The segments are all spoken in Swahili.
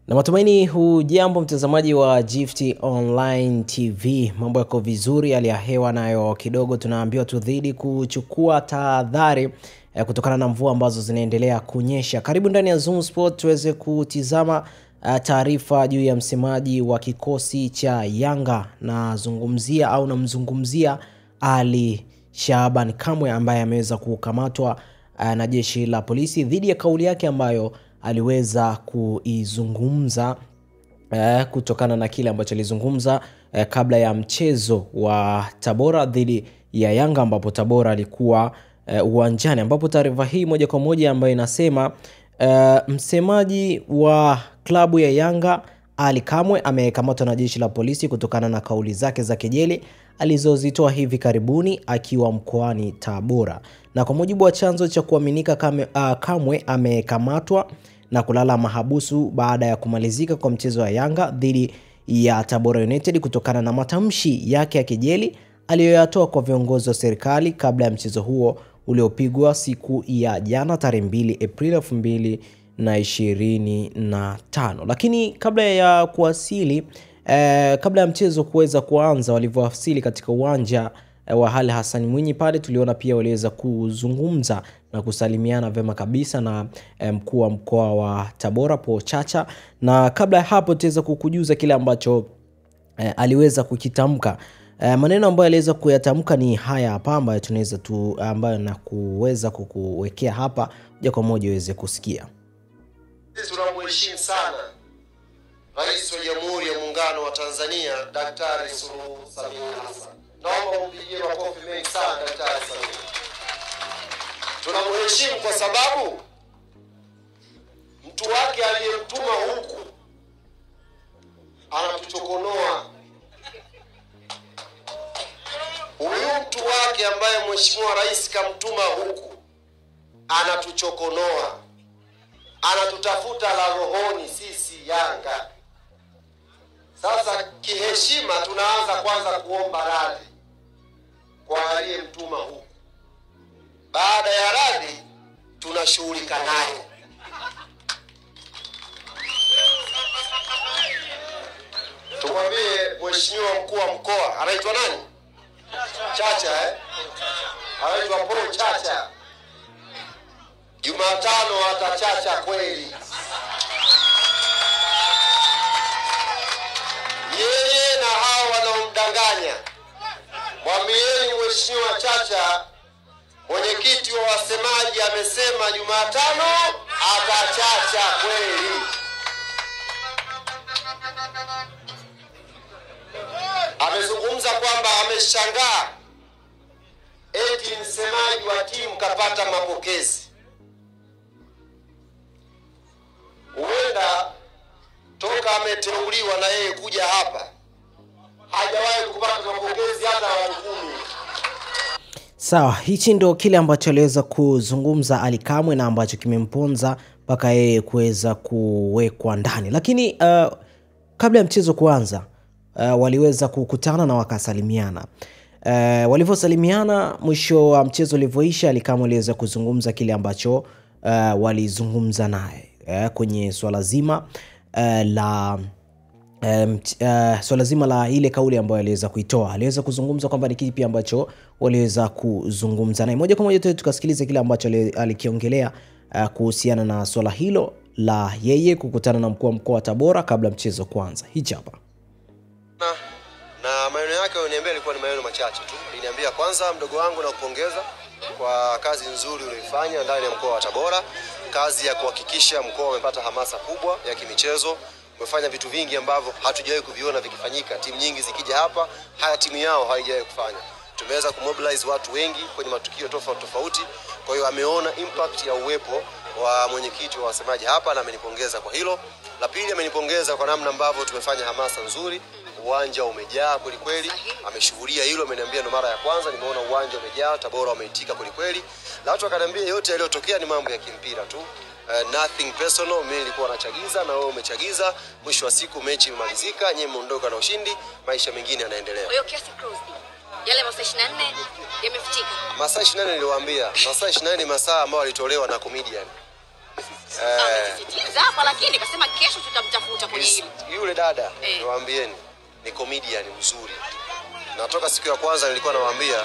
Na matumaini hujambo mtazamaji wa Gift Online TV. Mambo yako vizuri, hali ya hewa nayo kidogo tunaambiwa tudhidi kuchukua tahadhari kutokana na mvua ambazo zinaendelea kunyesha. Karibu ndani ya Zoom Sport tuweze kutizama taarifa juu ya msemaji wa kikosi cha Yanga namzungumzia Ali Shaban Kamwe ambaye ameweza kukamatwa na jeshi la polisi dhidi ya kauli yake ambayo aliweza kuizungumza kutokana na kile ambacho alizungumza kabla ya mchezo wa Tabora dhidi ya Yanga, ambapo Tabora alikuwa uwanjani, ambapo taarifa hii moja kwa moja ambayo inasema msemaji wa klabu ya Yanga Ali Kamwe amekamatwa na jeshi la polisi kutokana na kauli zake za kejeli alizozitoa hivi karibuni akiwa mkoani Tabora. Na kwa mujibu wa chanzo cha kuaminika, Kamwe amekamatwa na kulala mahabusu baada ya kumalizika kwa mchezo wa Yanga dhidi ya Tabora United kutokana na matamshi yake ya kejeli aliyoyatoa kwa viongozi wa serikali kabla ya mchezo huo uliopigwa siku ya jana tarehe 2 Aprili 2025. Lakini kabla ya kuwasili kabla ya mchezo kuweza kuanza, walivyowasili katika uwanja wa Hali Hassan Mwinyi pale, tuliona pia waliweza kuzungumza na kusalimiana vema kabisa na mkuu wa mkoa wa Tabora Paul Chacha. Na kabla ya hapo tuweza kukujuza kile ambacho aliweza kukitamka. Maneno ambayo aliweza kuyatamka ni haya hapa ambayo tunaweza ambayo na kuweza kukuwekea hapa moja kwa moja uweze kusikia. Tunamheshimu sana Rais wa Jamhuri ya Muungano wa Tanzania Daktari Suluhu Samia Hassan. Naomba mpigie makofi mengi sana Daktari Samia. Tunamheshimu kwa sababu mtu wake aliyemtuma huku anatuchokonoa. Huyu mtu wake ambaye Mheshimiwa Rais kamtuma huku anatuchokonoa, anatutafuta la rohoni sisi Yanga. Sasa kiheshima tunaanza kwanza kuomba radhi kwa aliyemtuma huku. Baada ya radhi tunashughulika naye. Tumwambie Mheshimiwa mkuu wa mkoa anaitwa nani? Chacha anaitwa Paul Chacha. Jumatano atachacha kweli. Yeye na hao wanaomdanganya. Mwambieni Mheshimiwa Chacha, mwenyekiti wa wasemaji amesema Jumatano atachacha kweli. Amezungumza kwamba ameshangaa eti msemaji wa timu kapata mapokezi. Huenda toka ameteuliwa na yeye kuja hapa hajawahi kupata mapokezi hata wa 10. Sawa, hichi ndo kile ambacho aliweza kuzungumza Ali Kamwe na ambacho kimemponza mpaka yeye kuweza kuwekwa ndani. Lakini kabla ya mchezo kuanza waliweza kukutana na wakasalimiana. Walivyosalimiana, mwisho wa mchezo ulivyoisha, Ali Kamwe aliweza kuzungumza kile ambacho walizungumza naye kwenye swala zima la ile kauli ambayo aliweza kuitoa. Aliweza kuzungumza kwamba ni kipi ambacho waliweza kuzungumza naye. Moja kwa moja tukasikilize kile ambacho alikiongelea kuhusiana na swala hilo la yeye kukutana na mkuu wa mkoa wa Tabora kabla mchezo kuanza. Hichi hapa. Na maneno yake aliniambia ilikuwa ni maneno machache tu. Aliniambia, kwanza mdogo wangu na kupongeza kwa kazi nzuri uliyofanya ndani ya mkoa wa Tabora, kazi ya kuhakikisha mkoa umepata hamasa kubwa ya kimichezo. Umefanya vitu vingi ambavyo hatujawahi kuviona vikifanyika. Timu nyingi zikija hapa, haya timu yao haijawahi kufanya. Tumeweza kumobilize watu wengi kwenye matukio tofauti tofauti. Kwa hiyo ameona impact ya uwepo wa mwenyekiti wa wasemaji hapa na amenipongeza kwa hilo. La pili, amenipongeza kwa namna ambavyo tumefanya hamasa nzuri. Uwanja umejaa kweli kweli. Ameshuhudia hilo, ameniambia ndo mara ya kwanza nimeona uwanja umejaa, Tabora wameitika kweli kweli. Na watu wakaniambia yote yaliyotokea ni mambo ya kimpira tu. Nothing personal, mimi nilikuwa nachagiza na wewe umechagiza. Mwisho wa siku mechi imemalizika, nyinyi mmeondoka na ushindi, maisha mengine yanaendelea. Kwa hiyo kiasi cruise yale masaa 24 yamefichika. Masaa 24 niliwaambia, masaa 24 ni masaa ambayo walitolewa na comedian. Amesisitiza hapa, lakini kasema kesho tutamtafuta Yule dada niwaambieni ni comedian mzuri. Na toka siku ya kwanza nilikuwa nawaambia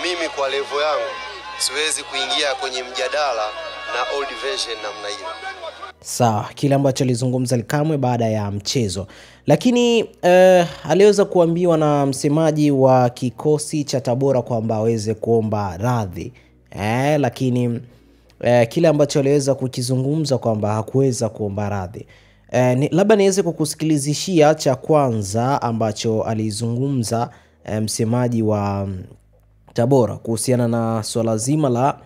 mimi kwa level yangu siwezi kuingia kwenye mjadala na old version namna hiyo. Sawa, kile ambacho alizungumza Likamwe baada ya mchezo. Lakini aliweza kuambiwa na msemaji wa kikosi cha Tabora kwamba aweze kuomba radhi. Lakini kile ambacho aliweza kukizungumza kwamba hakuweza kuomba radhi. Labda niweze kukusikilizishia cha kwanza ambacho alizungumza msemaji wa Tabora kuhusiana na swala zima la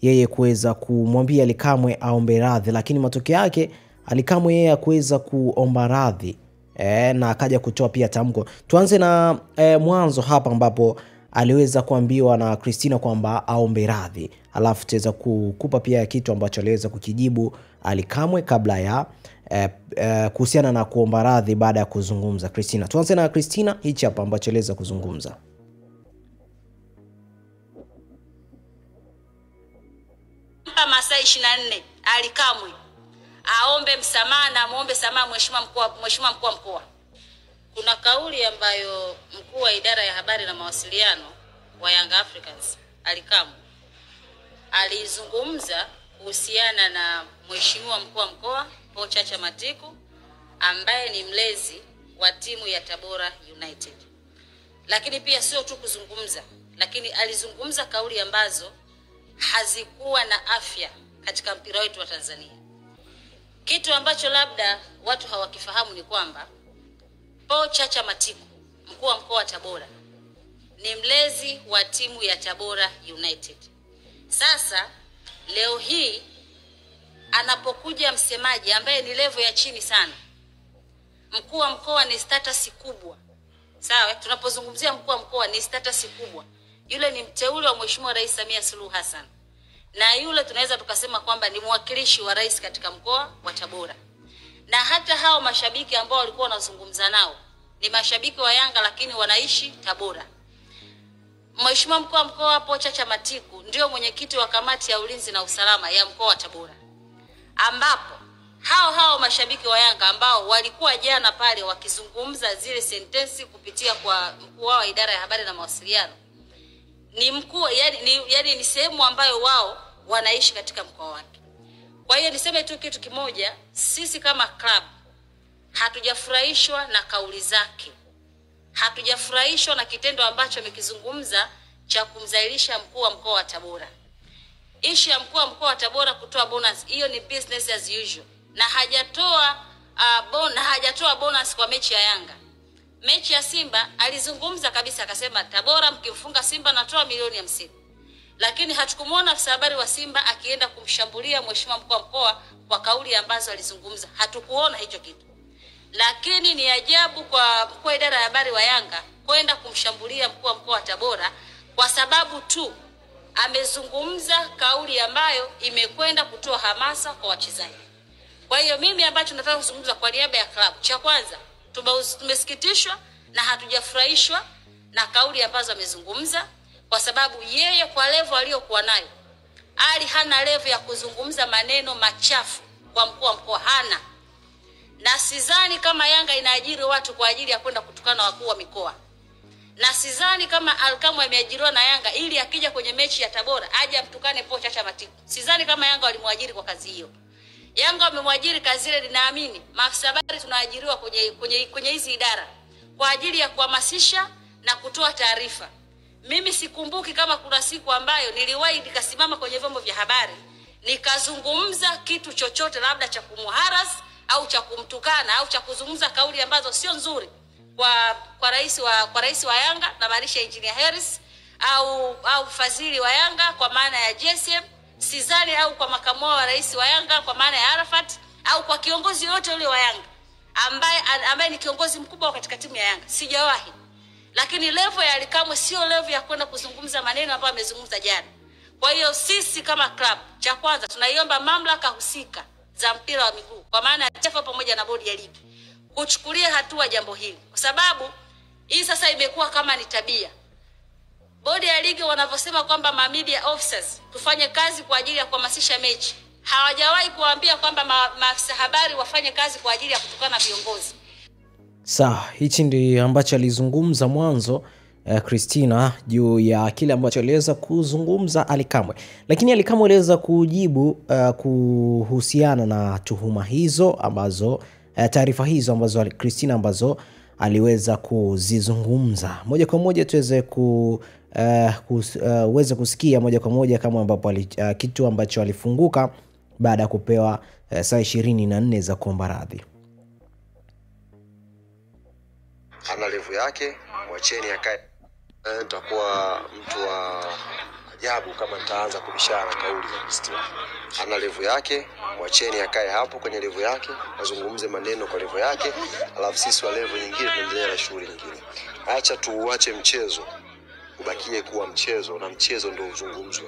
yeye kuweza kumwambia Likamwe aombe radhi, lakini matokeo yake Likamwe yeye hakuweza kuomba radhi na akaja kutoa pia tamko. Tuanze na mwanzo hapa ambapo aliweza kuambiwa na Christina kwamba aombe radhi, alafu tuweza kukupa pia kitu ambacho aliweza kukijibu Likamwe kabla ya kuhusiana na kuomba radhi baada ya kuzungumza Christina. Tuanze na Christina, hichi hapa ambacho aliweza kuzungumza. Masaa 24 Likamwe aombe msamaha na muombe samaha mheshimiwa mkuu wa mkoa. Kuna kauli ambayo mkuu wa idara ya habari na mawasiliano wa Young Africans Likamwe alizungumza kuhusiana na mheshimiwa mkuu wa mkoa Paul Chacha Matiku ambaye ni mlezi wa timu ya Tabora United. Lakini pia sio tu kuzungumza, lakini alizungumza kauli ambazo hazikuwa na afya katika mpira wetu wa Tanzania. Kitu ambacho labda watu hawakifahamu ni kwamba Paul Chacha Matiku, mkuu wa mkoa wa Tabora, ni mlezi wa timu ya Tabora United. Sasa leo hii anapokuja msemaji ambaye ni level ya chini sana, mkuu wa mkoa ni status kubwa. Sawa, tunapozungumzia mkuu wa mkoa ni status kubwa. Yule ni mteule wa Mheshimiwa Rais Samia Suluhu Hassan. Na yule tunaweza tukasema kwamba ni mwakilishi wa rais katika mkoa wa Tabora. Na hata hao mashabiki ambao walikuwa wanazungumza nao ni mashabiki wa Yanga lakini wanaishi Tabora. Mheshimiwa mkuu wa mkoa hapo Chacha Matiku ndio mwenyekiti wa kamati ya ulinzi na usalama ya mkoa wa Tabora. Ambapo hao mashabiki wa Yanga ambao walikuwa jana pale wakizungumza zile sentensi kupitia kwa mkuu wa idara ya habari na mawasiliano, ni mkuu yani ni sehemu ambayo wao wanaishi katika mkoa wake. Kwa hiyo niseme tu kitu kimoja, sisi kama club hatujafurahishwa na kauli zake. Hatujafurahishwa na kitendo ambacho amekizungumza cha kumzailisha mkuu wa mkoa wa Tabora. Ishi ya mkuu wa mkoa wa Tabora kutoa bonus, hiyo ni business as usual. Na hajatoa bonus kwa mechi ya Yanga. Mechi ya Simba alizungumza kabisa akasema Tabora mkimfunga Simba natoa milioni 50. Lakini hatukumuona afisa habari wa Simba akienda kumshambulia mheshimiwa mkuu wa mkoa kwa kauli ambazo alizungumza. Hatukuona hicho kitu. Lakini ni ajabu kwa mkuu wa idara ya habari wa Yanga kwenda kumshambulia mkuu wa mkoa wa Tabora kwa sababu tu amezungumza kauli ambayo imekwenda kutoa hamasa kwa wachezaji. Kwa hiyo mimi ambacho nataka kuzungumza kwa niaba ya klabu, cha kwanza tumesikitishwa na hatujafurahishwa na kauli ambazo amezungumza, kwa sababu yeye kwa level aliyokuwa nayo hana level ya kuzungumza maneno machafu kwa mkuu wa mkoa, hana. Na sidhani kama Yanga inaajiri watu kwa ajili ya kwenda kutukana wakuu wa mikoa. Na sidhani kama Likamwe ameajiriwa na Yanga ili akija kwenye mechi ya Tabora aje amtukane Paul Chacha Matiku. Sidhani kama Yanga walimwajiri kwa kazi hiyo. Yanga wamemwajiri kazi ile, ninaamini maafisa habari tunaajiriwa kwenye hizi idara kwa ajili ya kuhamasisha na kutoa taarifa. Mimi sikumbuki kama kuna siku ambayo niliwahi nikasimama kwenye vyombo vya habari nikazungumza kitu chochote labda cha kumharas au cha kumtukana au cha kuzungumza kauli ambazo sio nzuri kwa rais wa Yanga na maanisha Engineer Harris au fadhili wa Yanga kwa maana ya JSM, sidhani, au kwa makamu wa rais wa Yanga kwa maana ya Arafat, au kwa kiongozi yote yule wa Yanga ambaye ni kiongozi mkubwa katika timu ya Yanga. Sijawahi. Lakini level ya Likamwe sio level ya kwenda kuzungumza maneno ambayo amezungumza jana. Kwa hiyo sisi kama club, cha kwanza tunaiomba mamlaka husika za mpira wa miguu kwa maana ya TFF pamoja na bodi ya ligi kuchukulia hatua jambo hili, kwa sababu hii sasa imekuwa kama ni tabia. Bodi ya ligi wanavyosema kwamba media officers tufanye kazi kwa ajili ya kuhamasisha mechi, Hawajawahi kuambia kwamba maafisa habari wafanye kazi kwa ajili ya kutukana viongozi. Sawa, hichi ndio ambacho alizungumza mwanzo Christina juu ya kile ambacho aliweza kuzungumza Ally Kamwe. Lakini Ally Kamwe aliweza kujibu kuhusiana na tuhuma hizo ambazo taarifa hizo ambazo Christina ambazo aliweza kuzizungumza. Moja kwa moja tuweze uweze kusikia moja kwa moja kama ambapo kitu ambacho alifunguka baada ya kupewa saa 24 za kuomba radhi. Ana levu yake, mwacheni akae. Nitakuwa mtu wa ajabu kama nitaanza kubishana kauli za Christina. Ana levu yake, mwacheni akae hapo kwenye levu yake, azungumze maneno kwa levu yake, alafu sisi wa levu nyingine tuendelee na shughuli nyingine. Acha tuuache mchezo ubakie kuwa mchezo, na mchezo ndio uzungumzwe.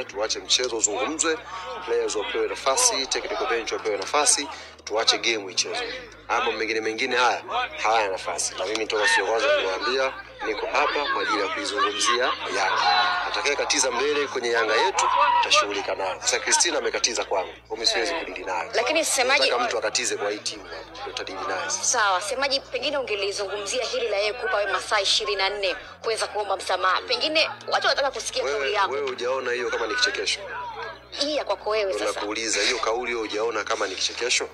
Tuache mchezo uzungumzwe, players wapewe nafasi, technical bench wapewe nafasi, tuache game ichezwe. Ama mengine haya hayana nafasi. Na mimi toka sio kwanza niwaambia niko hapa kwa ajili ya kuizungumzia Yanga. Atakaye katiza mbele kwenye Yanga yetu tutashughulika naye. Sasa Christina amekatiza kwangu, mimi siwezi kudili naye. Lakini semaji kama mtu akatize kwa hii timu tutadili naye. Sawa, semaji pengine ungelizungumzia hili la yeye kupa wewe masaa 24 kuweza kuomba msamaha. Pengine watu wanataka kusikia kauli yako. Wewe hujaona hiyo kama ni kichekesho? Hii kwako wewe sasa. Nakuuliza hiyo kauli wewe hujaona kama ni kichekesho?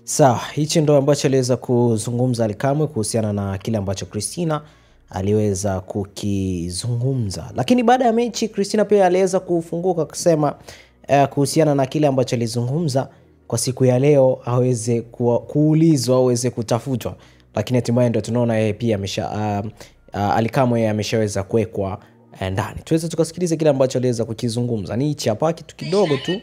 Sawa, hichi ndo ambacho aliweza kuzungumza Ally Kamwe kuhusiana na kile ambacho Christina aliweza kukizungumza. Lakini baada ya mechi Christina pia aliweza kufunguka kusema kuhusiana na kile ambacho alizungumza kwa siku ya leo aweze kuulizwa, aweze kutafutwa. Lakini hatimaye ndio tunaona yeye pia Ally Kamwe ameshaweza kuwekwa ndani. Tuweze tukasikiliza kile ambacho aliweza kukizungumza. Ni hichi hapa kitu kidogo tu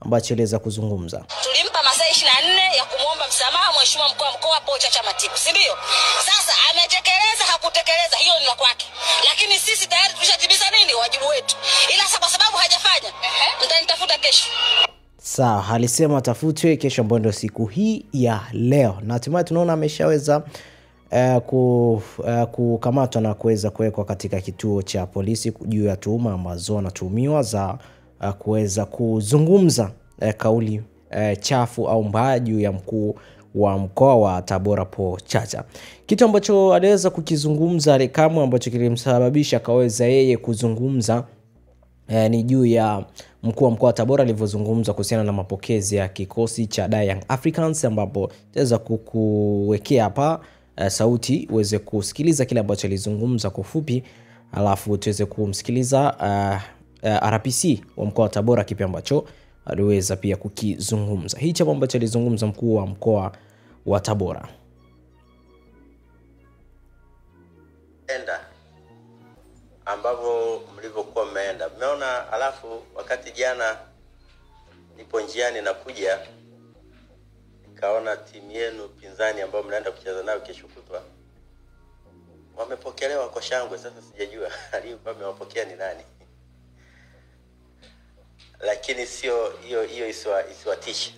ambacho aliweza kuzungumza. Tulimpa masaa 24 ya kumuomba msamaha mheshimiwa mkuu wa mkoa Paul Chacha Matiku, si ndio? Sasa ametekeleza hakutekeleza, hiyo ni la kwake. Lakini sisi tayari tushatimiza nini wajibu wetu. Ila sasa kwa sababu hajafanya, mtanitafuta kesho. Sawa, alisema tafutwe kesho ambayo ndio siku hii ya leo. Na hatimaye tunaona ameshaweza kukamatwa na kuweza kuwekwa katika kituo cha polisi juu ya tuhuma ambazo anatuhumiwa za kuweza kuzungumza kauli chafu au mbaya juu ya mkuu wa mkoa wa Tabora Paul Chacha. Kitu ambacho aliweza kukizungumza Ally Kamwe ambacho kilimsababisha kaweza yeye kuzungumza ni juu ya mkuu wa mkoa wa Tabora alivyozungumza kuhusiana na mapokezi ya kikosi cha Young Africans, ambapo tutaweza kukuwekea hapa sauti uweze kusikiliza kile ambacho alizungumza kwa ufupi, alafu tuweze kumsikiliza RPC wa mkoa wa Tabora kipi ambacho aliweza pia kukizungumza. Hicho hapo ambacho alizungumza mkuu wa mkoa wa Tabora. Ambapo mlivyokuwa mmeenda. Mmeona, alafu wakati jana nipo njiani nakuja nikaona timu yenu pinzani ambao mnaenda kucheza nayo kesho kutwa wamepokelewa kwa shangwe. Sasa sijajua aliyekuwa amewapokea ni nani. Lakini sio hiyo isiwatishe.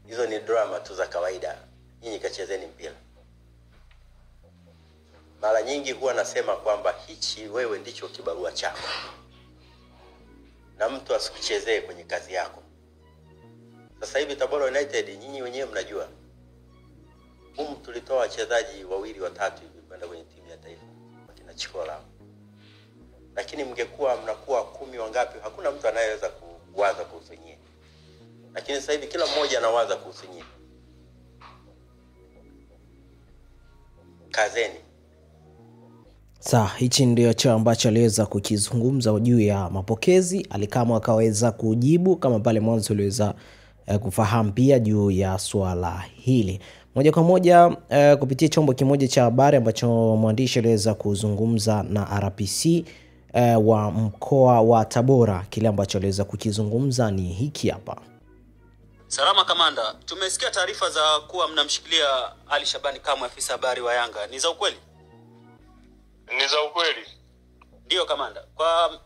Hizo ni drama tu za kawaida. Nyinyi kachezeni mpira. Mara nyingi huwa nasema kwamba hichi wewe ndicho kibarua chako. Na mtu asikuchezee kwenye kazi yako. Sasa hivi Tabora United nyinyi wenyewe mnajua. Tulitoa wachezaji 2 3 hivi kwenda kwenye timu ya taifa. Wakina Chikola. Lakini mngekuwa mnakuwa 10 wangapi, hakuna mtu anayeweza kuwaza kuhusu nyinyi. Lakini sasa hivi kila mmoja anawaza kuhusu nyinyi. Kazeni. Hichi ndio cha ambacho aliweza kukizungumza juu ya mapokezi. Ally Kamwe akaweza kujibu kama pale mwanzo uliweza kufahamu pia juu ya swala hili. Moja kwa moja kupitia chombo kimoja cha habari ambacho mwandishi aliweza kuzungumza na RPC wa mkoa wa Tabora, kile ambacho aliweza kukizungumza ni hiki hapa. Salama kamanda, tumesikia taarifa za kuwa mnamshikilia Ali Shabani Kamwe, afisa habari wa Yanga. Ni za ukweli? Ni za ukweli. Ndio kamanda. Kwa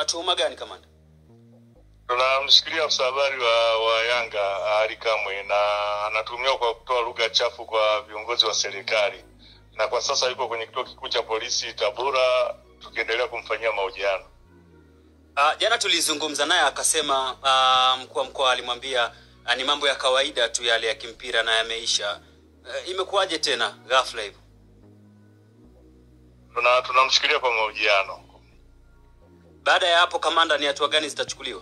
tuhuma gani kamanda? Tunamshikilia afisa habari wa Yanga Ally Kamwe, na anatuhumiwa kwa kutoa lugha chafu kwa viongozi wa serikali. Na kwa sasa yuko kwenye kituo kikuu cha polisi Tabora tukiendelea kumfanyia mahojiano. Jana tulizungumza naye akasema mkuu wa mkoa alimwambia ni mambo ya kawaida tu yale ya kimpira na yameisha. Imekuwaje tena ghafla hivyo? Tunamshikilia kwa mahojiano. Baada ya hapo kamanda, ni hatua gani zitachukuliwa?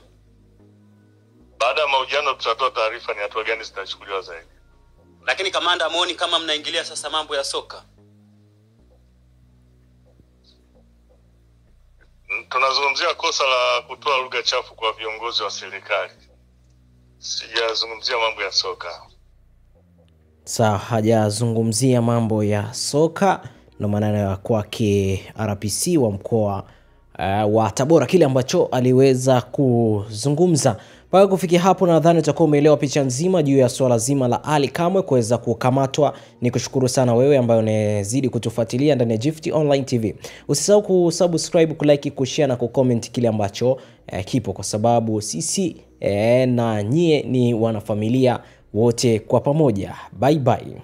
Baada ya mahojiano tutatoa taarifa ni hatua gani zitachukuliwa zaidi. Lakini kamanda, muoni kama mnaingilia sasa mambo ya soka? Tunazungumzia kosa la kutoa lugha chafu kwa viongozi wa serikali. Sijazungumzia mambo ya soka. Sawa, hajazungumzia mambo ya soka. Ndo maneno ya kwake RPC wa mkoa wa Tabora, kile ambacho aliweza kuzungumza. Mpaka kufikia hapo nadhani utakuwa umeelewa picha nzima juu ya swala zima la Ally Kamwe kuweza kukamatwa. Nikushukuru sana wewe ambaye unazidi kutufuatilia ndani ya Gift Online TV. Usisahau kusubscribe, kulike, kushare na kucomment kile ambacho kipo, kwa sababu sisi na nyie ni wanafamilia wote kwa pamoja. Bye bye.